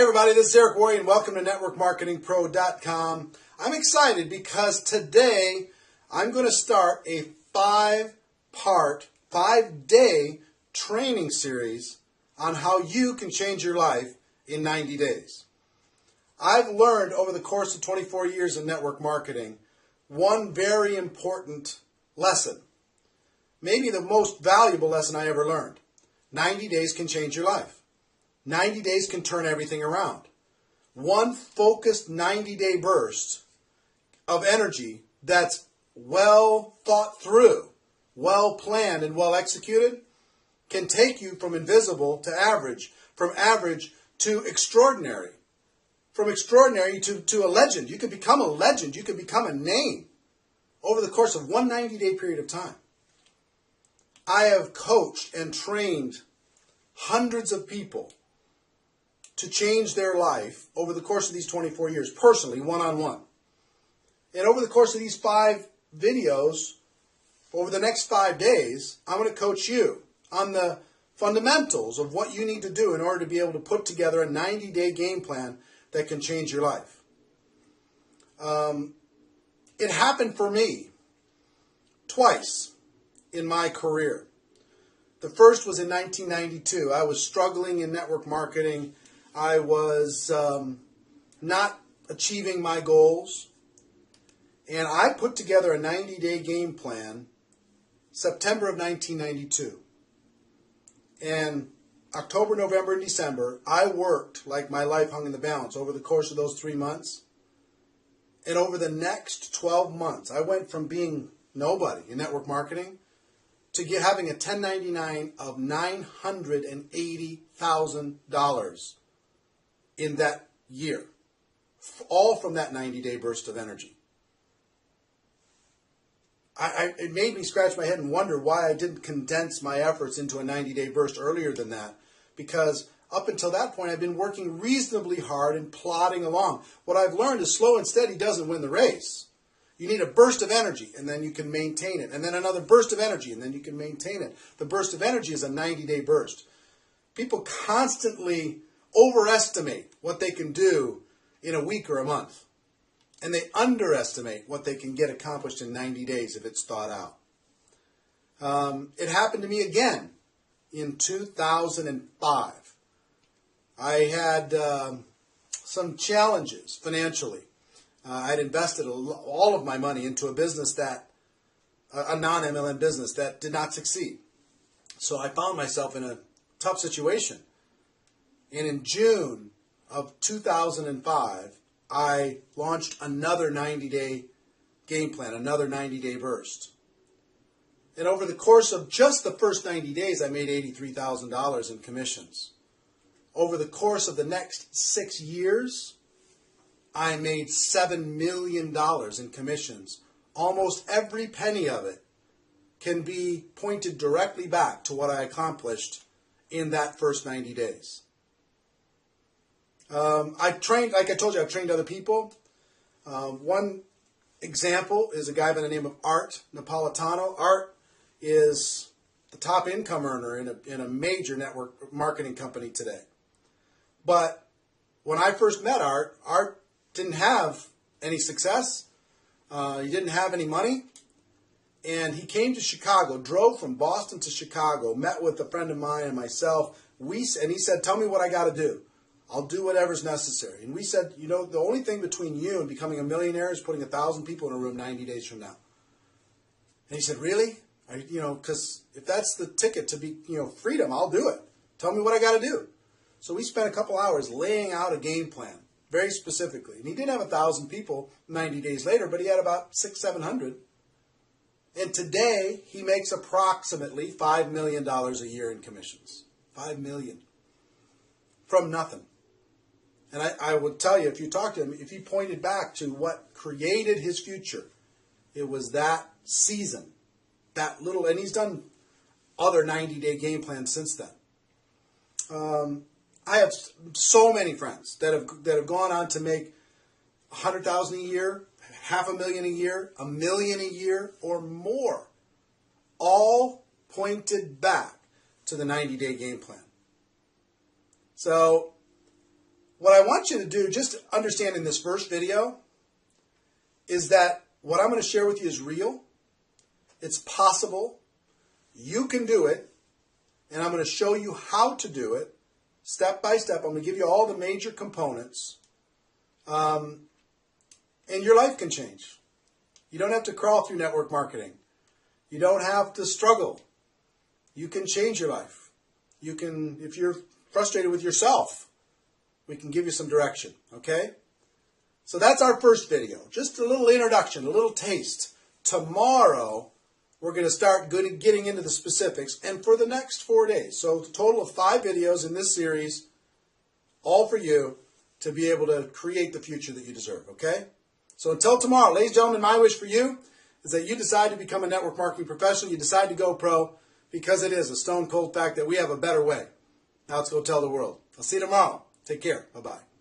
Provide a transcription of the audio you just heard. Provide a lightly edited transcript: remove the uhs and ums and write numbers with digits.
everybody, this is Worre and welcome to networkmarketingpro.com. I'm excited because today I'm going to start a 5-day training series on how you can change your life in 90 days. I've learned over the course of 24 years in network marketing one very important lesson, maybe the most valuable lesson I ever learned. 90 days can change your life. 90 days can turn everything around. One focused 90-day burst of energy that's well thought through, well planned, and well executed can take you from invisible to average, from average to extraordinary, from extraordinary to a legend. You can become a legend. You can become a name over the course of one 90-day period of time. I have coached and trained hundreds of people to change their life over the course of these 24 years, personally, one-on-one. And over the course of these 5 videos, over the next 5 days, I'm going to coach you on the fundamentals of what you need to do in order to be able to put together a 90-day game plan that can change your life. It happened for me twice in my career. The first was in 1992. I was struggling in network marketing. I was not achieving my goals. And I put together a 90-day game plan September of 1992. And October, November, and December, I worked like my life hung in the balance over the course of those 3 months. And over the next 12 months, I went from being nobody in network marketing to having a 1099 of $980,000 in that year, all from that 90-day burst of energy. It made me scratch my head and wonder why I didn't condense my efforts into a 90-day burst earlier than that, because up until that point, I've been working reasonably hard and plodding along. What I've learned is slow and steady doesn't win the race. You need a burst of energy, and then you can maintain it. And then another burst of energy, and then you can maintain it. The burst of energy is a 90-day burst. People constantly overestimate what they can do in a week or a month. And they underestimate what they can get accomplished in 90 days if it's thought out. It happened to me again in 2005. I had some challenges financially. I'd invested all of my money into a business a non-MLM business that did not succeed. So I found myself in a tough situation. And in June of 2005, I launched another 90-day game plan, another 90-day burst. And over the course of just the first 90 days, I made $83,000 in commissions. Over the course of the next 6 years, I made $7 million in commissions. Almost every penny of it can be pointed directly back to what I accomplished in that first 90 days. I've trained, like I told you, I've trained other people. One example is a guy by the name of Art Napolitano. Art is the top income earner in a major network marketing company today. But when I first met Art didn't have any success. He didn't have any money. And he came to Chicago, drove from Boston to Chicago, met with a friend of mine and myself. And he said, "Tell me what I got to do. I'll do whatever's necessary." And we said, "You know, the only thing between you and becoming a millionaire is putting 1,000 people in a room 90 days from now." And he said, "Really? Because if that's the ticket to be, freedom, I'll do it. Tell me what I got to do." So we spent a couple hours laying out a game plan, very specifically. And he didn't have 1,000 people 90 days later, but he had about 600-700. And today, he makes approximately $5 million a year in commissions. $5 million. From nothing. And I would tell you, if you talk to him, if he pointed back to what created his future, it was that season, that little, and he's done other 90-day game plans since then. I have so many friends that have gone on to make $100,000 a year, $500,000 a year, $1 million a year, or more, all pointed back to the 90-day game plan. So what I want you to do, just understand in this first video, is that what I'm going to share with you is real. It's possible. You can do it. And I'm going to show you how to do it step by step. I'm going to give you all the major components. And your life can change. You don't have to crawl through network marketing. You don't have to struggle. You can change your life. You can, if you're frustrated with yourself, we can give you some direction, okay? So that's our first video. Just a little introduction, a little taste. Tomorrow, we're going to start getting into the specifics, and for the next 4 days. So a total of 5 videos in this series, all for you to be able to create the future that you deserve, okay? So until tomorrow, ladies and gentlemen, my wish for you is that you decide to become a network marketing professional. You decide to go pro, because it is a stone cold fact that we have a better way. Now let's go tell the world. I'll see you tomorrow. Take care. Bye-bye.